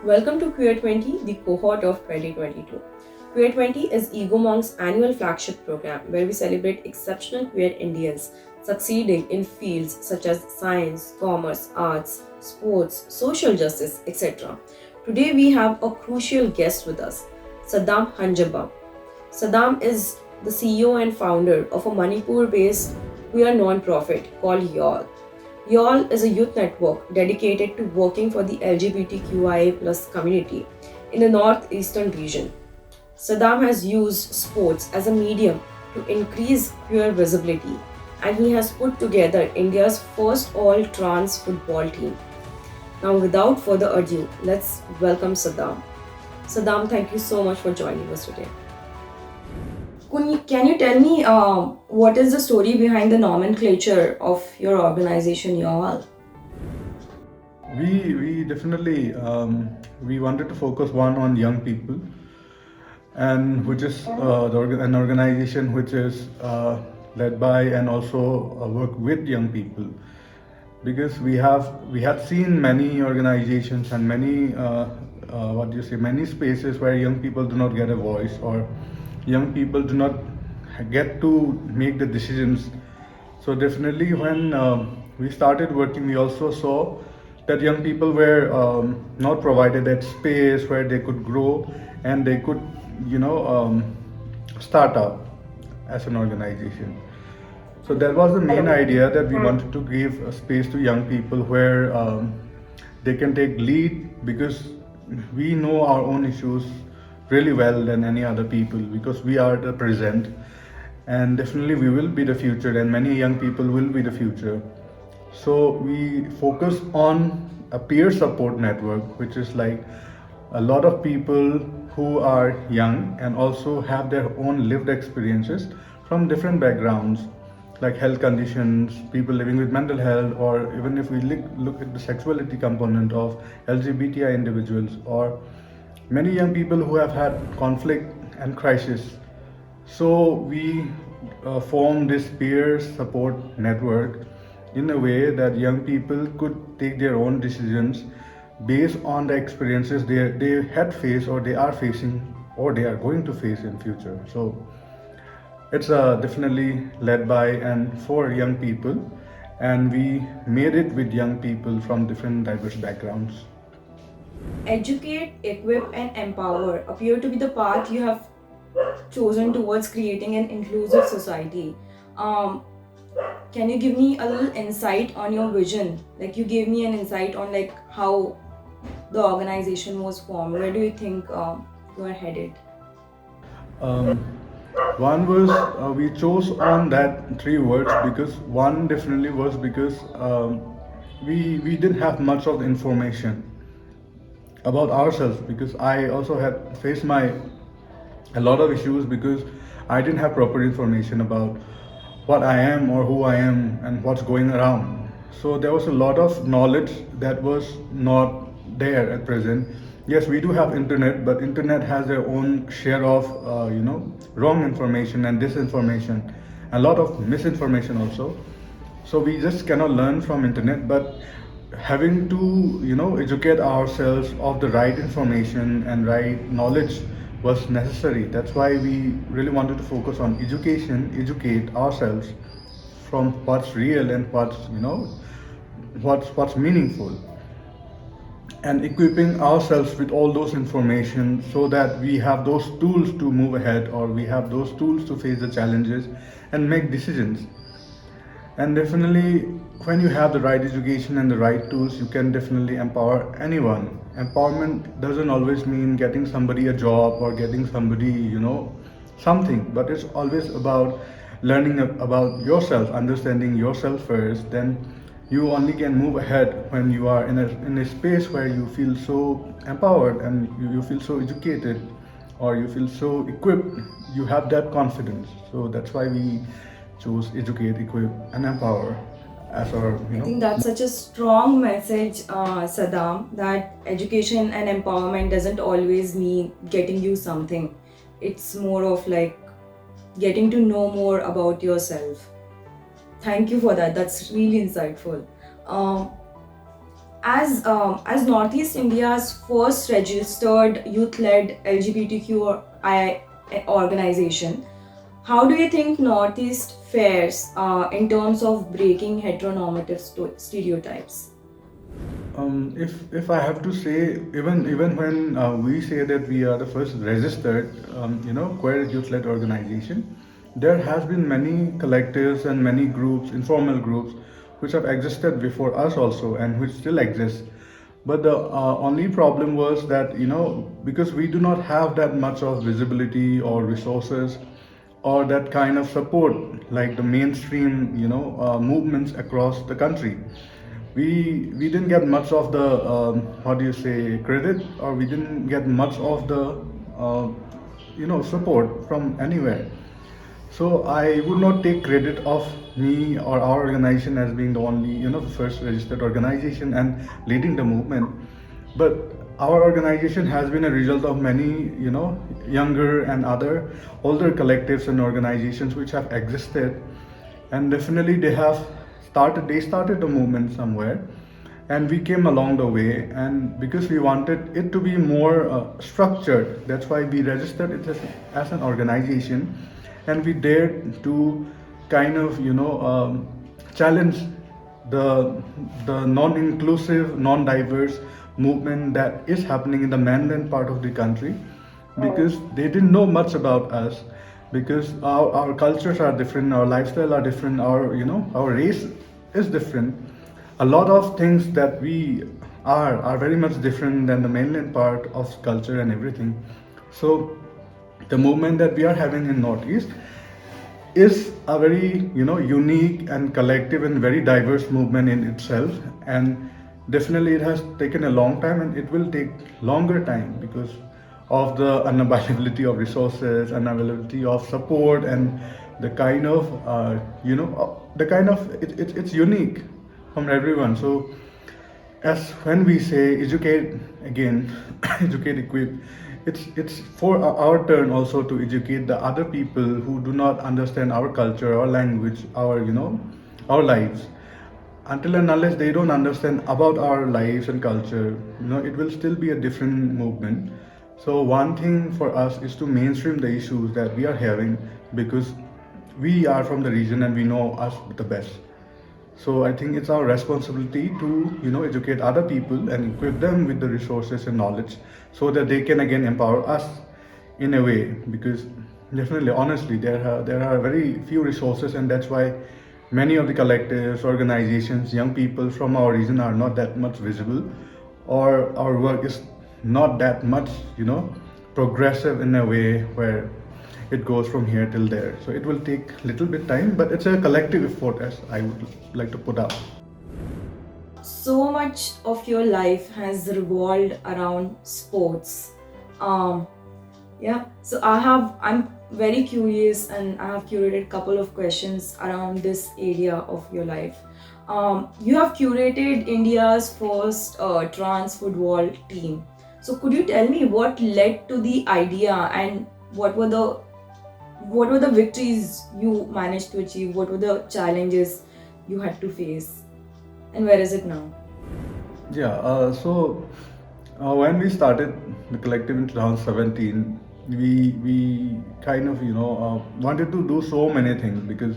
Welcome to QueerTWENTY, the cohort of 2022. QueerTWENTY is egomonk's annual flagship program where we celebrate exceptional queer Indians succeeding in fields such as science, commerce, arts, sports, social justice, etc. Today we have a crucial guest with us, Sadam Hanjabam. Sadam is the CEO and founder of a Manipur-based queer non-profit called YAL. YAL is a youth network dedicated to working for the LGBTQIA+ community in the northeastern region. Sadam has used sports as a medium to increase queer visibility, and he has put together India's first all-trans football team. Now, without further ado, let's welcome Sadam. Sadam, thank you so much for joining us today. Can you tell me what is the story behind the nomenclature of your organization, YAL? We definitely we wanted to focus one on young people, and which is an organization which is led by and also work with young people, because we had seen many organizations and many many spaces where young people do not get a voice, or young people do not get to make the decisions. So definitely when we started working, we also saw that young people were not provided that space where they could grow and they could, start up as an organization. So that was the main idea, that we wanted to give a space to young people where they can take lead, because we know our own issues really well than any other people, because we are the present, and definitely we will be the future, and many young people will be the future. So we focus on a peer support network, which is like a lot of people who are young and also have their own lived experiences from different backgrounds, like health conditions, people living with mental health, or even if we look at the sexuality component of LGBTI individuals, or many young people who have had conflict and crisis. So we formed this peer support network in a way that young people could take their own decisions based on the experiences they had faced, or they are facing, or they are going to face in future. So it's definitely led by and for young people, and we made it with young people from different diverse backgrounds. Educate, equip, and empower appear to be the path you have chosen towards creating an inclusive society. Can you give me a little insight on your vision? Like, you gave me an insight on like how the organization was formed. Where do you think you are headed? Um, One was we chose on that three words because one definitely was because we didn't have much of the information about ourselves, because I also had faced my a lot of issues, because I didn't have proper information about what I am or who I am and what's going around. So there was a lot of knowledge that was not there at present. Yes, we do have internet, but internet has their own share of wrong information and disinformation, a lot of misinformation also. So we just cannot learn from internet, but having to educate ourselves of the right information and right knowledge was necessary. That's why we really wanted to focus on education, educate ourselves from what's real and what's meaningful, and equipping ourselves with all those information so that we have those tools to move ahead, or we have those tools to face the challenges and make decisions. And definitely, when you have the right education and the right tools, you can definitely empower anyone. Empowerment doesn't always mean getting somebody a job or getting somebody, something, but it's always about learning about yourself, understanding yourself first. Then you only can move ahead when you are in a space where you feel so empowered, and you feel so educated, or you feel so equipped, you have that confidence. So that's why we choose educate, equip, and empower as our, I think that's such a strong message, Sadam, that education and empowerment doesn't always mean getting you something. It's more of like getting to know more about yourself. Thank you for that. That's really insightful. Um, as Northeast India's first registered youth-led LGBTQI organization, how do you think Northeast fares in terms of breaking heteronormative stereotypes? If I have to say, even when we say that we are the first registered, queer youth-led organization, there has been many collectives and many groups, informal groups, which have existed before us also and which still exist. But the only problem was that because we do not have that much of visibility or resources or that kind of support like the mainstream movements across the country, we didn't get much of the what do you say credit, or we didn't get much of the uh, support from anywhere. So I would not take credit of me or our organization as being the only, the first registered organization and leading the movement. But our organization has been a result of many, younger and other older collectives and organizations which have existed, and definitely they started the movement somewhere, and we came along the way, and because we wanted it to be more structured, that's why we registered it as an organization, and we dared to kind of challenge the non-inclusive, non-diverse movement that is happening in the mainland part of the country, because they didn't know much about us, because our cultures are different, our lifestyle are different, our race is different. A lot of things that we are very much different than the mainland part of culture and everything. So the movement that we are having in Northeast is a very unique and collective and very diverse movement in itself, and definitely it has taken a long time and it will take longer time because of the unavailability of resources, unavailability of support, and the kind of it's unique from everyone. So as when we say educate again, educate, equip, it's for our turn also to educate the other people who do not understand our culture, our language, our our lives. Until and unless they don't understand about our lives and culture, it will still be a different movement. So one thing for us is to mainstream the issues that we are having, because we are from the region and we know us the best. So I think it's our responsibility to educate other people and equip them with the resources and knowledge, so that they can again empower us in a way. Because definitely, honestly, there are very few resources, and that's why many of the collectives, organizations, young people from our region are not that much visible, or our work is not that much progressive in a way where it goes from here till there. So it will take little bit time, but it's a collective effort, as I would like to put out. So much of your life has revolved around sports. Um, yeah, so I'm very curious, and I have curated a couple of questions around this area of your life. You have curated India's first trans football team. So could you tell me what led to the idea, and what were the victories you managed to achieve? What were the challenges you had to face? And where is it now? Yeah, so when we started the collective in 2017, we kind of wanted to do so many things, because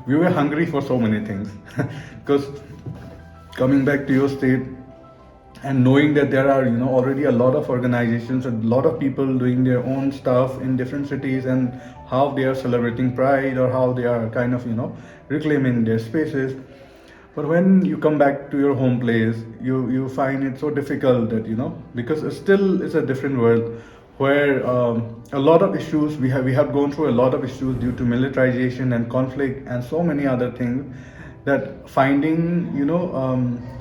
we were hungry for so many things. Because coming back to your state and knowing that there are already a lot of organizations and a lot of people doing their own stuff in different cities, and how they are celebrating pride, or how they are kind of reclaiming their spaces. But when you come back to your home place, you find it so difficult that because it's a different world, where a lot of issues we have gone through a lot of issues due to militarization and conflict and so many other things, that finding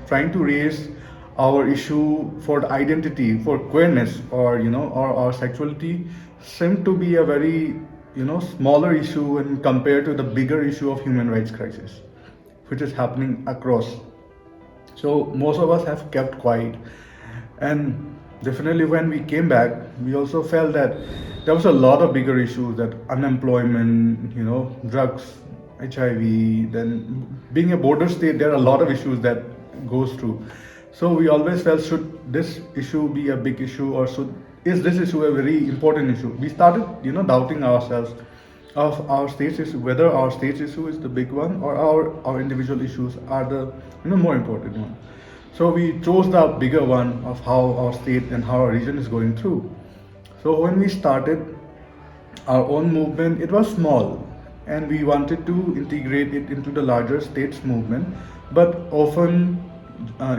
trying to raise our issue for the identity, for queerness, or or our sexuality, seemed to be a very smaller issue when compared to the bigger issue of human rights crisis, which is happening across. So most of us have kept quiet, and definitely when we came back, we also felt that there was a lot of bigger issues, that unemployment, drugs, HIV. Then being a border state, there are a lot of issues that goes through. So we always felt, should this issue be a big issue, or is this issue a very important issue? We started, doubting ourselves of our state's issue, whether our state's issue is the big one, or our individual issues are the more important one. So we chose the bigger one of how our state and how our region is going through. So when we started our own movement, it was small, and we wanted to integrate it into the larger states movement. But often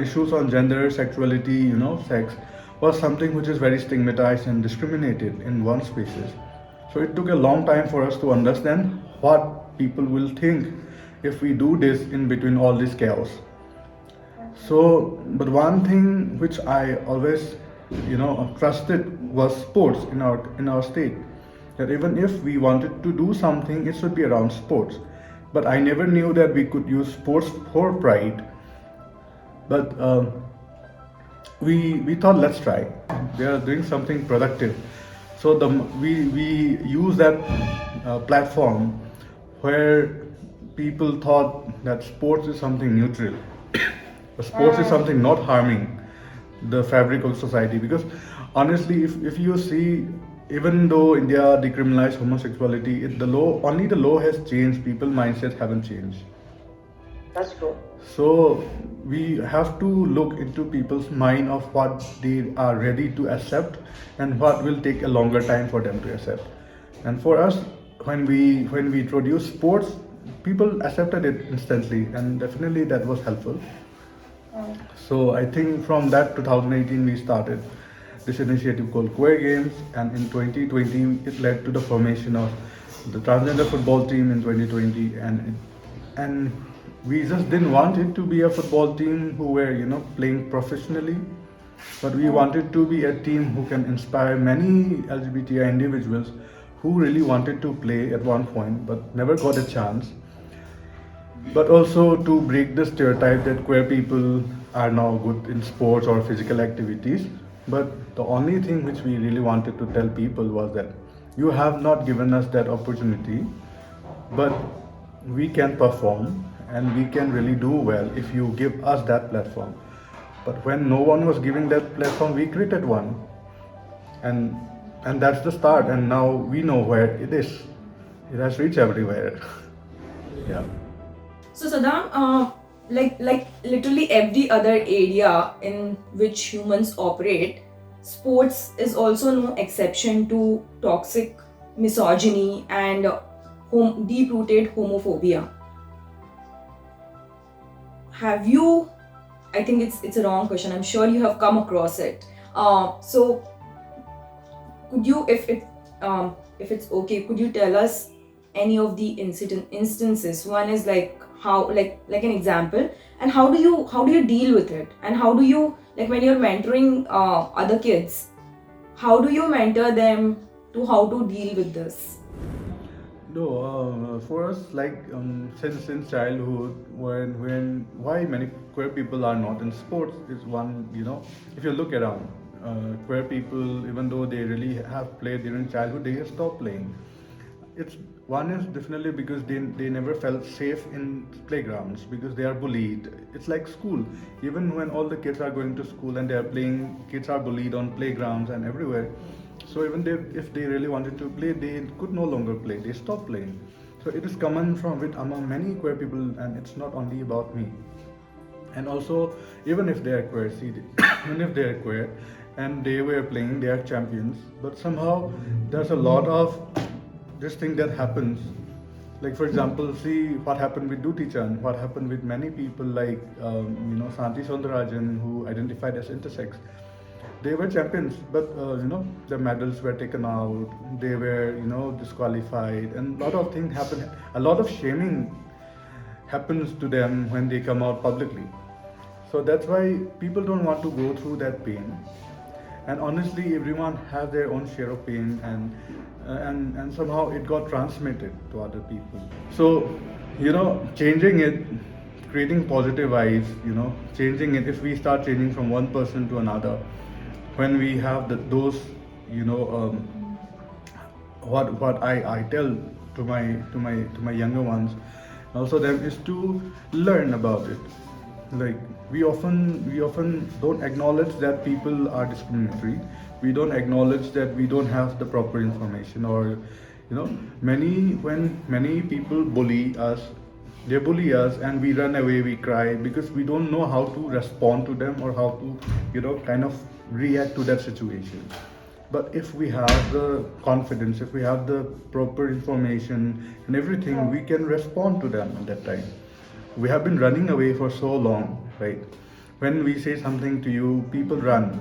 issues on gender, sexuality, sex was something which is very stigmatized and discriminated in one spaces. So it took a long time for us to understand what people will think if we do this in between all this chaos. So, but one thing which I always, trusted was sports in our state. That even if we wanted to do something, it should be around sports. But I never knew that we could use sports for pride. But we thought, let's try. We are doing something productive. So we use that platform where people thought that sports is something neutral. Sports is something not harming the fabric of society. Because honestly, if you see, even though India decriminalized homosexuality, only the law has changed. People mindsets haven't changed. That's true. So we have to look into people's mind of what they are ready to accept and what will take a longer time for them to accept. And for us, when we introduced sports, people accepted it instantly, and definitely that was helpful. So I think from that 2018 we started this initiative called Queer Games, and in 2020 it led to the formation of the transgender football team in 2020, and we just didn't want it to be a football team who were playing professionally, but we wanted to be a team who can inspire many LGBTI individuals who really wanted to play at one point but never got a chance. But also to break the stereotype that queer people are now good in sports or physical activities. But the only thing which we really wanted to tell people was that you have not given us that opportunity, but we can perform and we can really do well if you give us that platform. But when no one was giving that platform, we created one, and that's the start. And now we know where it is. It has reached everywhere. Yeah. So Saddam, like literally every other area in which humans operate, sports is also no exception to toxic misogyny and deep-rooted homophobia. Have you? I think it's a wrong question. I'm sure you have come across it. So could you, if it's okay, could you tell us any of the instances? One is like how, like an example, and how do you deal with it, and how do you, like when you're mentoring other kids, how do you mentor them to how to deal with this? No, for us, like since childhood, why many queer people are not in sports is one. If you look around, queer people, even though they really have played during childhood, they have stopped playing. It's one is definitely because they never felt safe in playgrounds because they are bullied. It's like school. Even when all the kids are going to school and they are playing, kids are bullied on playgrounds and everywhere. So even if they really wanted to play, they could no longer play. They stopped playing. So it is common among many queer people, and it's not only about me. And also, even if they are queer, even if they are queer, and they were playing, they are champions. But somehow there's a lot of this thing that happens. Like for example, see what happened with Duty Chan, what happened with many people like Santi Sondarajan, who identified as intersex. They were champions, but the medals were taken out. They were disqualified, and a lot of things happen. A lot of shaming happens to them when they come out publicly. So that's why people don't want to go through that pain. And honestly, everyone has their own share of pain, and somehow it got transmitted to other people. So changing it, creating positive vibes, changing it. If we start changing from one person to another, when we have those, what I tell to my younger ones also them is to learn about it. Like we often don't acknowledge that people are discriminatory. We don't acknowledge that we don't have the proper information, or many when many people bully us, they bully us and we run away, we cry because we don't know how to respond to them or how to kind of react to that situation. But if we have the confidence, if we have the proper information and everything, we can respond to them at that time. We have been running away for so long, right? When we say something to you, people run.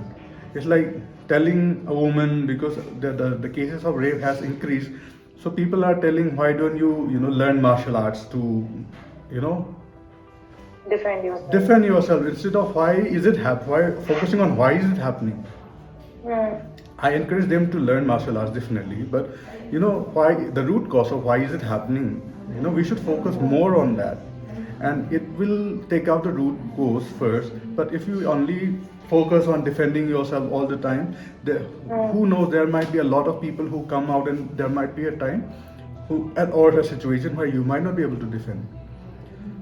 It's like telling a woman, because the cases of rape has increased, so people are telling, why don't you learn martial arts to you know defend yourself, instead of why focusing on why is it happening. I encourage them to learn martial arts, definitely, but why, the root cause of why is it happening, we should focus more on that, and it will take out the root cause first. But if you only focus on defending yourself all the time, who knows, there might be a lot of people who come out, and there might be a time or a situation where you might not be able to defend.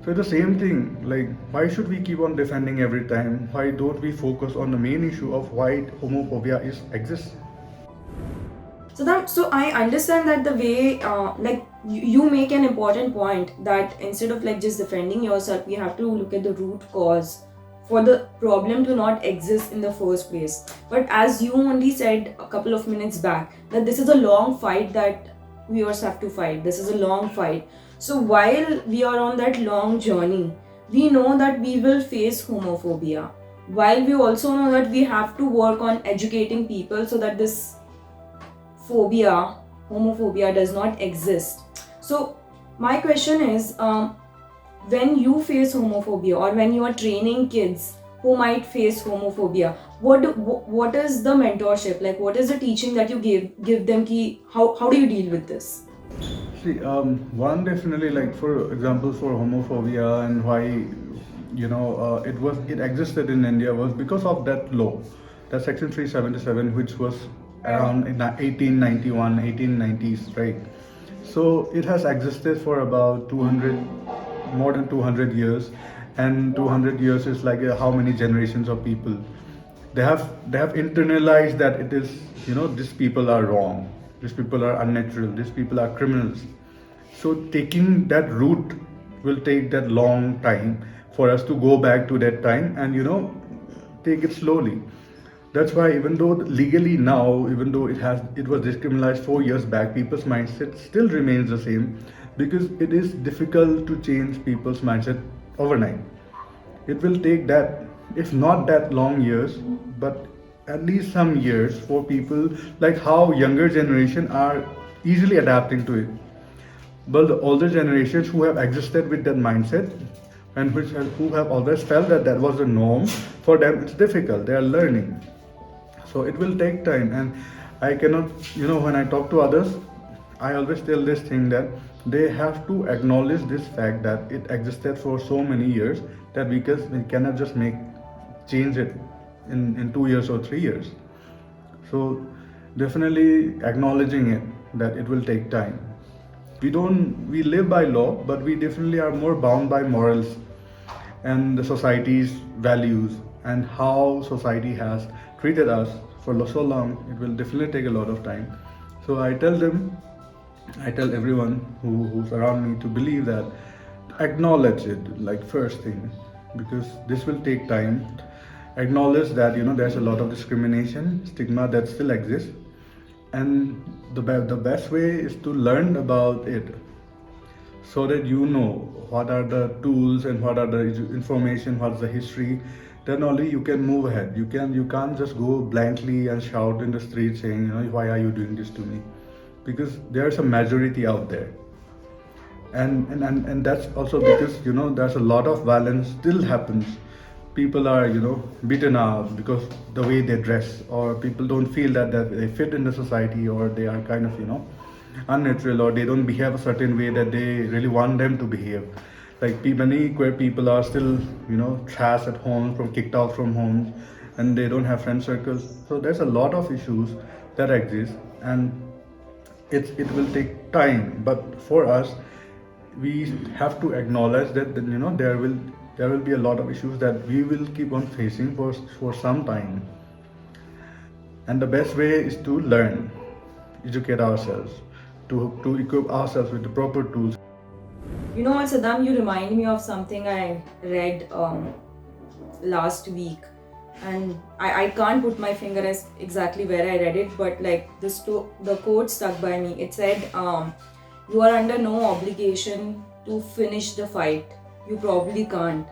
So the same thing, like, why should we keep on defending every time? Why don't we focus on the main issue of why homophobia exists? So I understand that the way, you make an important point that instead of like just defending yourself, we have to look at the root cause for the problem to not exist in the first place. But as you only said a couple of minutes back, that this is a long fight that viewers have to fight. This is a long fight. So while we are on that long journey, we know that we will face homophobia. While we also know that we have to work on educating people so that this homophobia does not exist. So my question is, when you face homophobia, or when you are training kids who might face homophobia, what is the mentorship, like what is the teaching that you give them? How do you deal with this? See, one, definitely, like, for example, for homophobia and why it existed in India was because of that law, that Section 377, which was around in 1891, 1890s, right? So it has existed for about 200, more than 200 years, and 200 years is like how many generations of people. They have internalized that it is, these people are wrong, these people are unnatural, these people are criminals. So taking that route will take that long time for us to go back to that time, and take it slowly. That's why, even though legally now, even though it was decriminalized 4 years back, people's mindset still remains the same, because it is difficult to change people's mindset overnight. It will take that, if not that long years, but at least some years for people, like how younger generation are easily adapting to it. But the older generations who have existed with that mindset, and who have always felt that that was the norm, for them it's difficult. They are learning. So it will take time, and I cannot, when I talk to others, I always tell this thing, that they have to acknowledge this fact that it existed for so many years, that because we cannot just change it in 2 years or 3 years. So definitely acknowledging it, that it will take time. We live by law, but we definitely are more bound by morals and the society's values, and how society has treated us for so long. It will definitely take a lot of time. So I tell everyone who's around me to believe that, acknowledge it, like, first thing, because this will take time. Acknowledge that there's a lot of discrimination, stigma that still exists, and the best way is to learn about it, so that what are the tools and what are the information, what's the history. Then only you can move ahead. You can't just go blankly and shout in the street saying, why are you doing this to me? Because there's a majority out there, and that's also because there's a lot of violence still happens. People are beaten up because the way they dress, or people don't feel that they fit in the society, or they are kind of unnatural, or they don't behave a certain way that they really want them to behave. Like, many queer people are still trashed at home, from kicked out from homes, and they don't have friend circles. So there's a lot of issues that exist, and it will take time. But for us, we have to acknowledge that there will be a lot of issues that we will keep on facing for some time, and the best way is to learn, educate ourselves, to equip ourselves with the proper tools. You know what, Saddam, you remind me of something I read last week, and I can't put my finger as exactly where I read it, but like the quote stuck by me. It said, "You are under no obligation to finish the fight. You probably can't,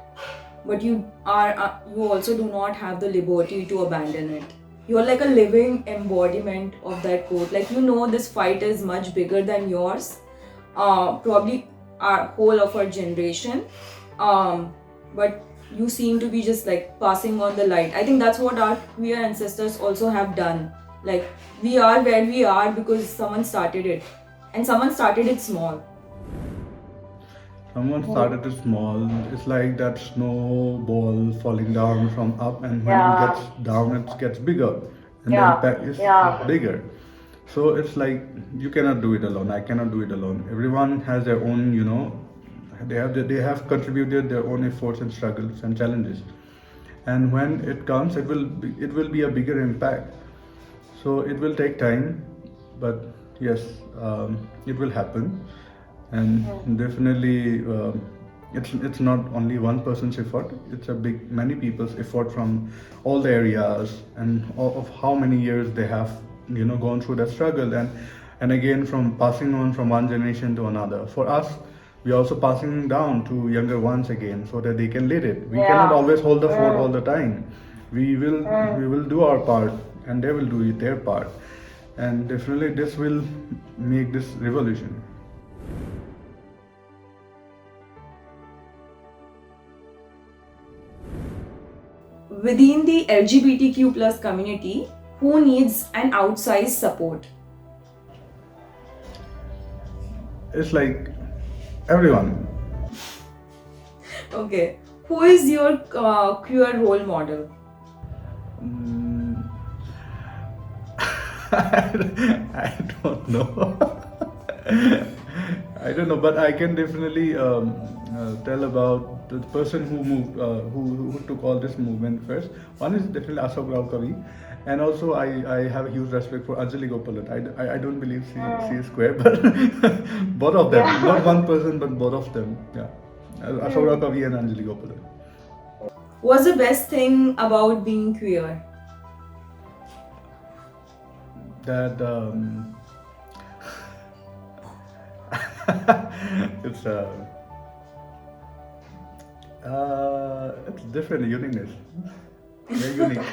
but you also do not have the liberty to abandon it." You're like a living embodiment of that quote. Like, you know, this fight is much bigger than yours, probably our whole of our generation, but you seem to be just like passing on the light. I think that's what our queer ancestors also have done. Like, we are where we are because someone started it, and someone started it small. Someone started it small. It's like that snowball falling down from up, and when it Yeah. gets down, it gets bigger, and the Yeah. impact is bigger. So it's like you cannot do it alone. I cannot do it alone. Everyone has their own, they have contributed their own efforts and struggles and challenges, and when it comes, it will be a bigger impact. So it will take time, but yes, it will happen, and definitely it's not only one person's effort. It's a many people's effort from all the areas, and of how many years they have gone through that struggle, and again from passing on from one generation to another. For us, we are also passing down to younger ones again so that they can lead it. We cannot always hold the fort all the time. We will do our part, and they will do their part, and definitely this will make this revolution. Within the LGBTQ plus community, who needs an outsized support? It's like everyone. Okay, who is your queer role model? Mm, I don't know. I don't know, but I can definitely tell about the person who moved, who took all this movement first. One is definitely Ashok Rao Kavi, and also I have a huge respect for Anjali Gopalan. I don't believe she is queer, but both of them, not one person, but both of them. Yeah, Ashok Rao Kavi and Anjali Gopalan. What's the best thing about being queer? That it's it's different uniqueness. Very unique.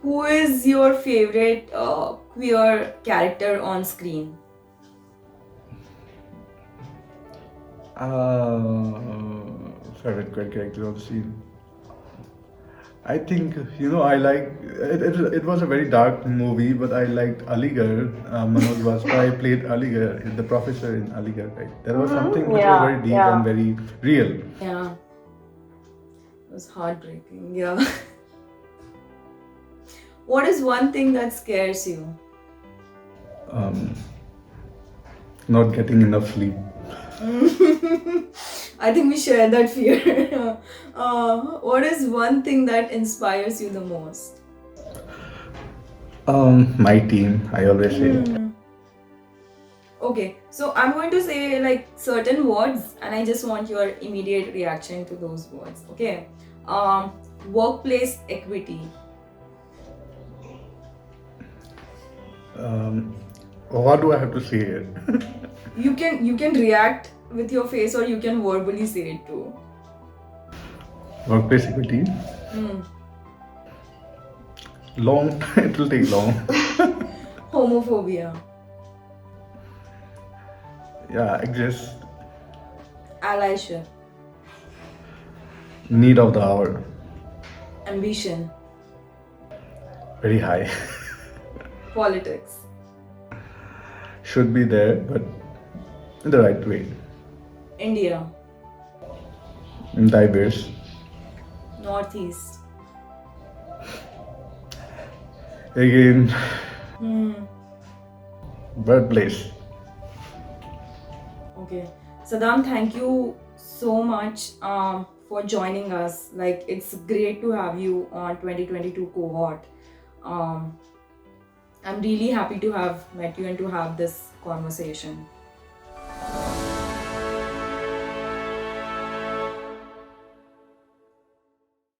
Who is your favorite queer character on screen? Favorite queer character on scene. I think I like it. It was a very dark movie, but I liked Aligarh. Manoj Bajpayee played Aligarh, the professor in Aligarh. Right? There was something which was very deep and very real. Yeah, it was heartbreaking. Yeah. What is one thing that scares you? Not getting enough sleep. I think we share that fear. What is one thing that inspires you the most? My team, I always say. Okay, so I'm going to say like certain words, and I just want your immediate reaction to those words. Okay, workplace equity. What do I have to say here? You can react with your face, or you can verbally say it too. Workplace equity. Long. It will take long. Homophobia. Yeah, exists. Allyship. Need of the hour. Ambition. Very high. Politics. Should be there, but in the right way. India. Diverse. Northeast. Again, birthplace. Okay. Sadam, thank you so much for joining us. Like, it's great to have you on 2022 cohort. Um, I'm really happy to have met you and to have this conversation.